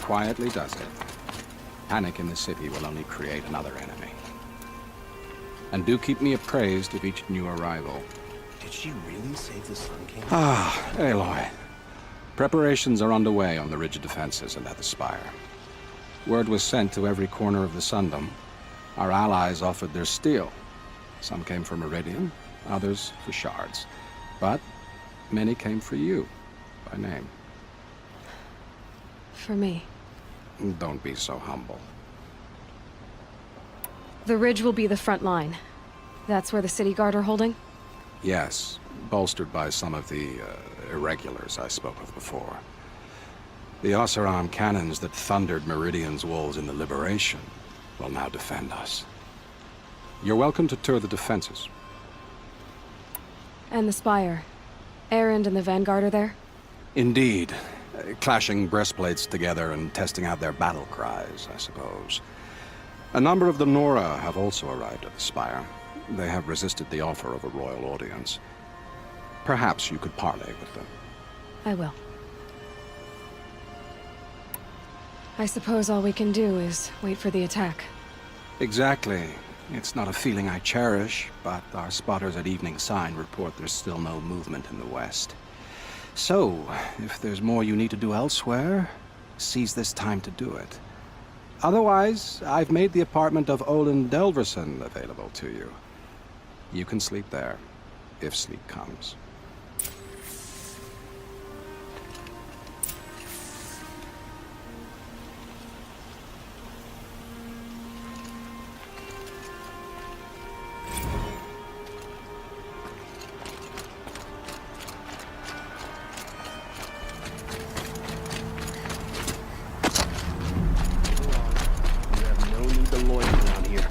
quietly does it. Panic in the city will only create another enemy. And do keep me appraised of each new arrival. Did she really save the Sun King? Ah, Aloy. Preparations are underway on the rigid defenses and at the Spire. Word was sent to every corner of the Sundom. Our allies offered their steel. Some came for Meridian, others for shards. But many came for you, by name. For me. Don't be so humble. The ridge will be the front line. That's where the city guard are holding? Yes, bolstered by some of the irregulars I spoke of before. The Oseram cannons that thundered Meridian's walls in the Liberation will now defend us. You're welcome to tour the defenses. And the Spire. Erend and the Vanguard are there? Indeed. Clashing breastplates together and testing out their battle cries, I suppose. A number of the Nora have also arrived at the Spire. They have resisted the offer of a royal audience. Perhaps you could parley with them. I will. I suppose all we can do is wait for the attack. Exactly. It's not a feeling I cherish, but our spotters at Evening Sign report there's still no movement in the west. So, if there's more you need to do elsewhere, seize this time to do it. Otherwise, I've made the apartment of Olin Delverson available to you. You can sleep there, if sleep comes.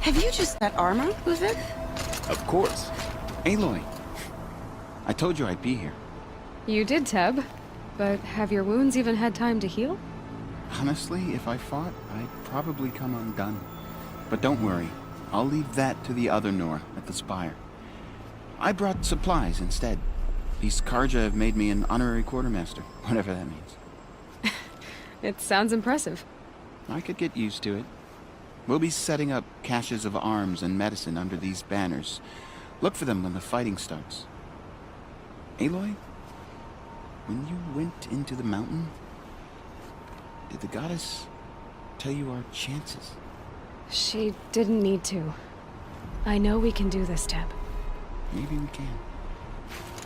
Have you just that armor? Who's it? Of course. Aloy. I told you I'd be here. You did, Teb. But have your wounds even had time to heal? Honestly, if I fought, I'd probably come undone. But don't worry. I'll leave that to the other Nora at the Spire. I brought supplies instead. These Karja have made me an honorary quartermaster, whatever that means. It sounds impressive. I could get used to it. We'll be setting up caches of arms and medicine under these banners. Look for them when the fighting starts. Aloy, when you went into the mountain, did the goddess tell you our chances? She didn't need to. I know we can do this, Teb. Maybe we can.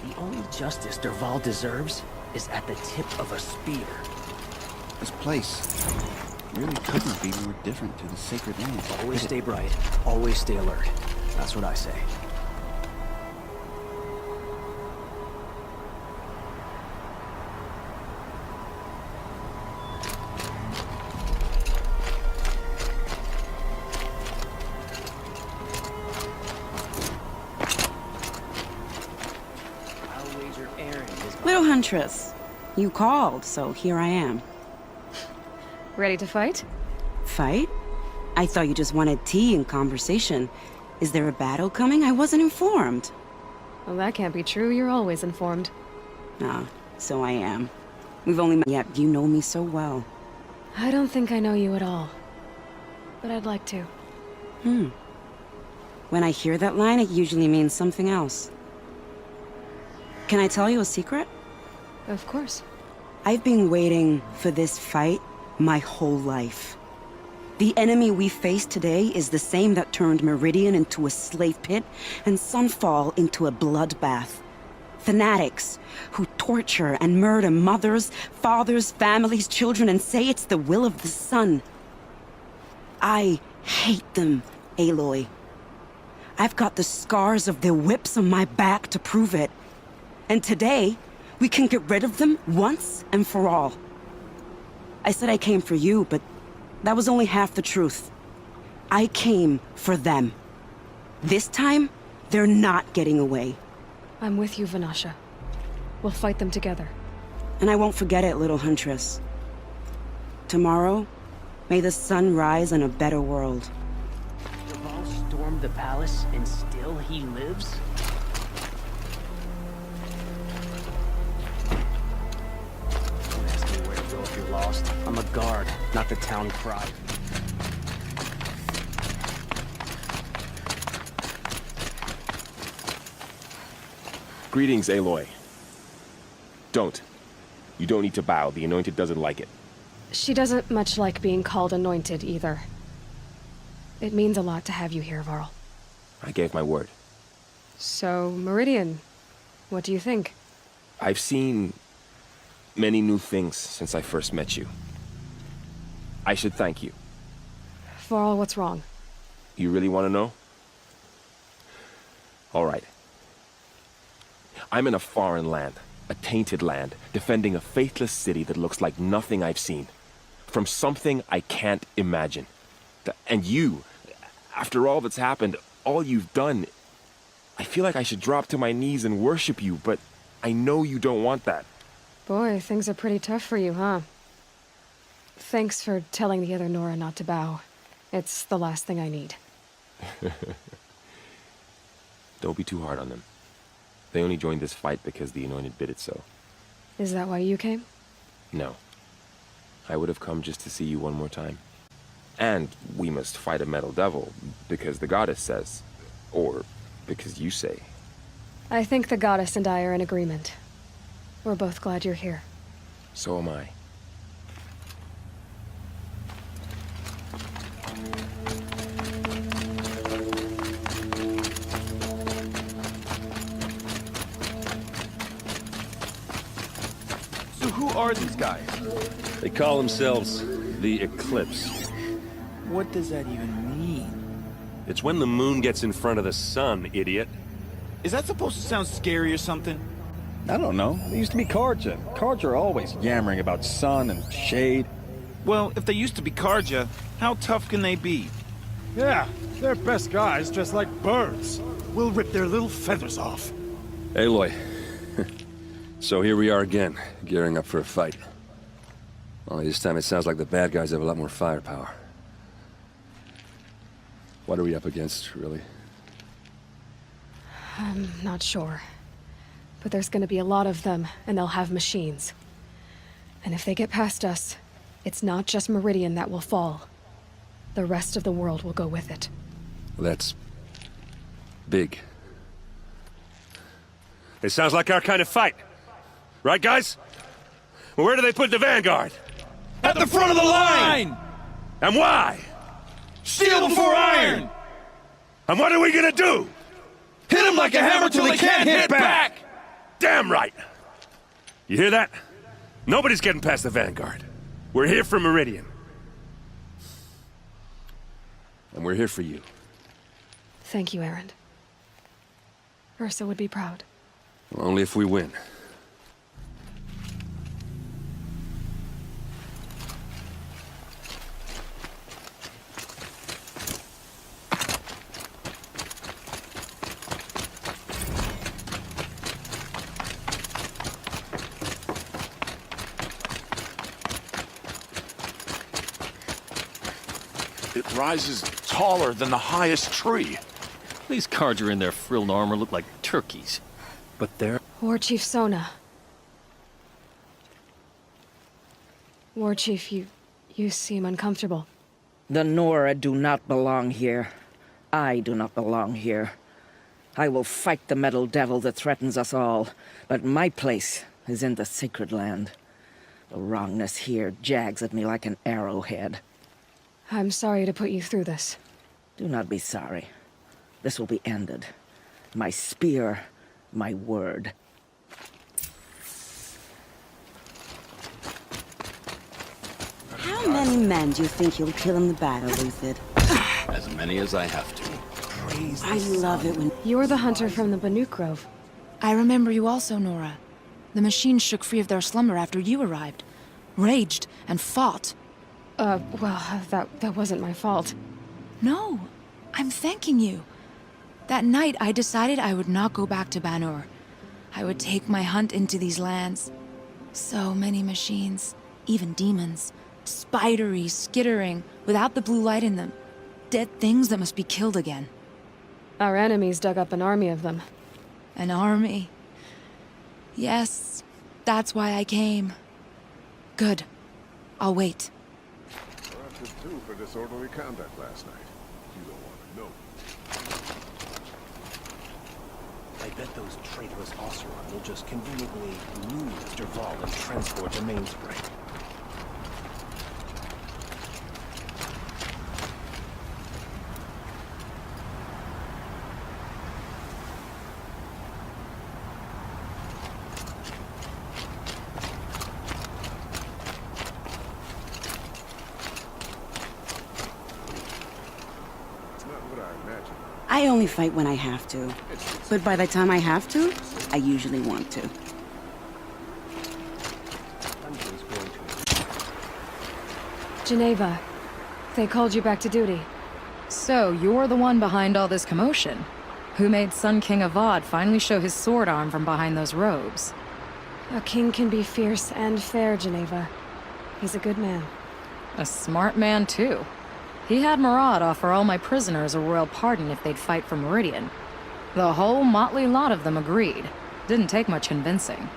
The only justice Dervahl deserves is at the tip of a spear. This place really couldn't be more different to the sacred land. Always stay bright. Always stay alert. That's what I say. I'll wager Erend is... Little Huntress. You called, so here I am. Ready to fight? Fight? I thought you just wanted tea and conversation. Is there a battle coming? I wasn't informed. Well, that can't be true. You're always informed. Ah, so I am. We've only met, yet you know me so well. I don't think I know you at all. But I'd like to. When I hear that line, it usually means something else. Can I tell you a secret? Of course. I've been waiting for this fight my whole life. The enemy we face today is the same that turned Meridian into a slave pit and Sunfall into a bloodbath. Fanatics who torture and murder mothers, fathers, families, children, and say it's the will of the sun. I hate them, Aloy. I've got the scars of their whips on my back to prove it. And today, we can get rid of them once and for all. I said I came for you, but that was only half the truth. I came for them. This time, they're not getting away. I'm with you, Vanasha. We'll fight them together. And I won't forget it, little Huntress. Tomorrow, may the sun rise in a better world. Dervahl stormed the palace and still he lives? Don't ask me where to go if you're lost. lost. I'm a guard, not the town crier. Greetings, Aloy. Don't. You don't need to bow. The Anointed doesn't like it. She doesn't much like being called anointed, either. It means a lot to have you here, Varl. I gave my word. So, Meridian, what do you think? I've seen many new things since I first met you. I should thank you. Varl, what's wrong? You really want to know? All right. I'm in a foreign land, a tainted land, defending a faithless city that looks like nothing I've seen. From something I can't imagine. And you, after all that's happened, all you've done, I feel like I should drop to my knees and worship you, but I know you don't want that. Boy, things are pretty tough for you, huh? Thanks for telling the other Nora not to bow. It's the last thing I need. Don't be too hard on them. They only joined this fight because the Anointed bid it so. Is that why you came? No. I would have come just to see you one more time. And we must fight a metal devil, because the goddess says. Or because you say. I think the goddess and I are in agreement. We're both glad you're here. So am I. So who are these guys? They call themselves the Eclipse. What does that even mean? It's when the moon gets in front of the sun, idiot. Is that supposed to sound scary or something? I don't know. They used to be Karja. Karja are always yammering about sun and shade. Well, if they used to be Karja, how tough can they be? Yeah, they're best guys dressed like birds. We'll rip their little feathers off. Aloy. So here we are again, gearing up for a fight. Only this time it sounds like the bad guys have a lot more firepower. What are we up against, really? I'm not sure. But there's gonna be a lot of them, and they'll have machines. And if they get past us, it's not just Meridian that will fall. The rest of the world will go with it. Well, that's big. It sounds like our kind of fight. Right, guys? Well, where do they put the Vanguard? At the front of the line! And why? Steel before iron! And what are we gonna do? Hit them like a hammer till they can't hit back! Damn right! You hear that? Nobody's getting past the Vanguard. We're here for Meridian. And we're here for you. Thank you, Erend. Ursa would be proud. Well, only if we win. It rises taller than the highest tree. These Karja in their frilled armor look like turkeys. But they're... War Chief Sona. War Chief, you seem uncomfortable. The Nora do not belong here. I do not belong here. I will fight the metal devil that threatens us all, but my place is in the sacred land. The wrongness here jags at me like an arrowhead. I'm sorry to put you through this. Do not be sorry. This will be ended. My spear, my word. How many men do you think you'll kill in the battle, Lucid? As many as I have to. I love it when... You're the hunter from the Banuk Grove. I remember you also, Nora. The machines shook free of their slumber after you arrived. Raged and fought. Well, that wasn't my fault. No, I'm thanking you. That night, I decided I would not go back to Banur. I would take my hunt into these lands. So many machines, even demons. Spidery, skittering, without the blue light in them. Dead things that must be killed again. Our enemies dug up an army of them. An army. Yes, that's why I came. Good. I'll wait. Arrested too for disorderly conduct last night. You don't want to know. I bet those traitorous Oseron will just conveniently lose Derval and transport the mainspring. I only fight when I have to. But by the time I have to, I usually want to. Geneva, they called you back to duty. So, you're the one behind all this commotion? Who made Sun King Avad finally show his sword arm from behind those robes? A king can be fierce and fair, Geneva. He's a good man. A smart man, too. He had Murad offer all my prisoners a royal pardon if they'd fight for Meridian. The whole motley lot of them agreed. Didn't take much convincing.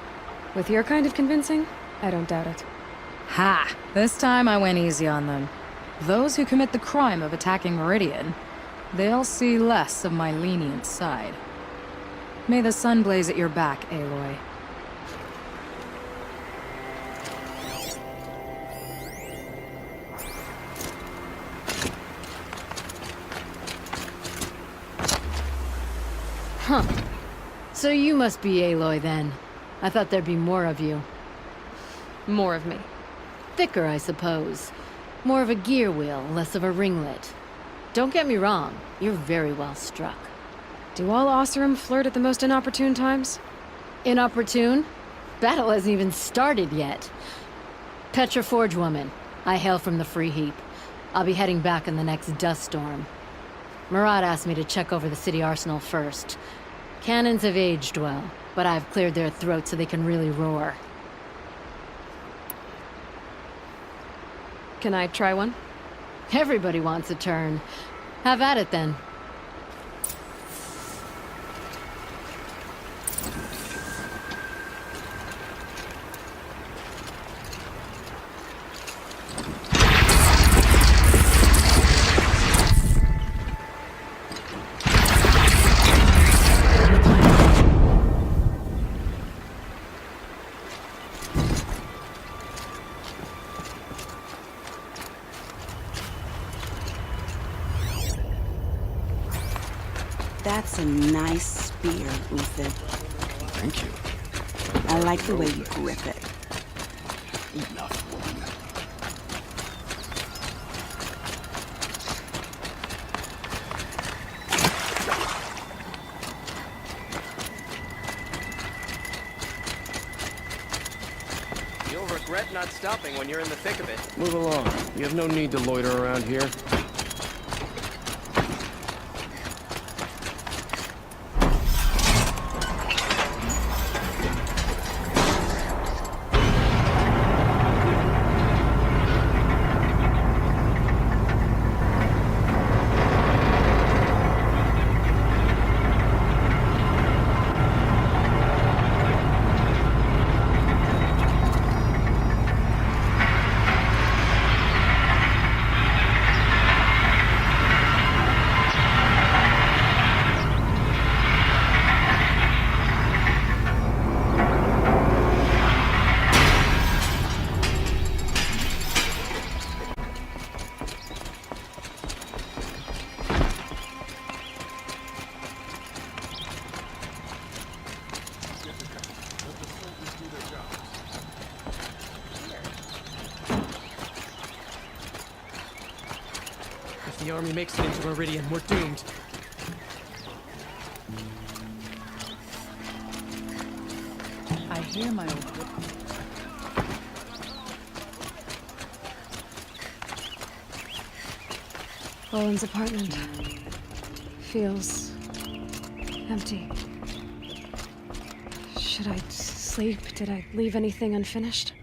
With your kind of convincing, I don't doubt it. Ha! This time I went easy on them. Those who commit the crime of attacking Meridian, they'll see less of my lenient side. May the sun blaze at your back, Aloy. Huh. So you must be Aloy then. I thought there'd be more of you. More of me. Thicker, I suppose. More of a gear wheel, less of a ringlet. Don't get me wrong, you're very well struck. Do all Oseram flirt at the most inopportune times? Inopportune? Battle hasn't even started yet. Petra Forge woman. I hail from the Free Heap. I'll be heading back in the next dust storm. Murad asked me to check over the city arsenal first. Cannons have aged well, but I've cleared their throats so they can really roar. Can I try one? Everybody wants a turn. Have at it then. That's a nice spear, Uther. Thank you. I like the way you grip it. Enough, woman. You'll regret not stopping when you're in the thick of it. Move along. You have no need to loiter around here. If the army makes it into Meridian, we're doomed. I hear my old... Owen's apartment feels empty. Should I sleep? Did I leave anything unfinished?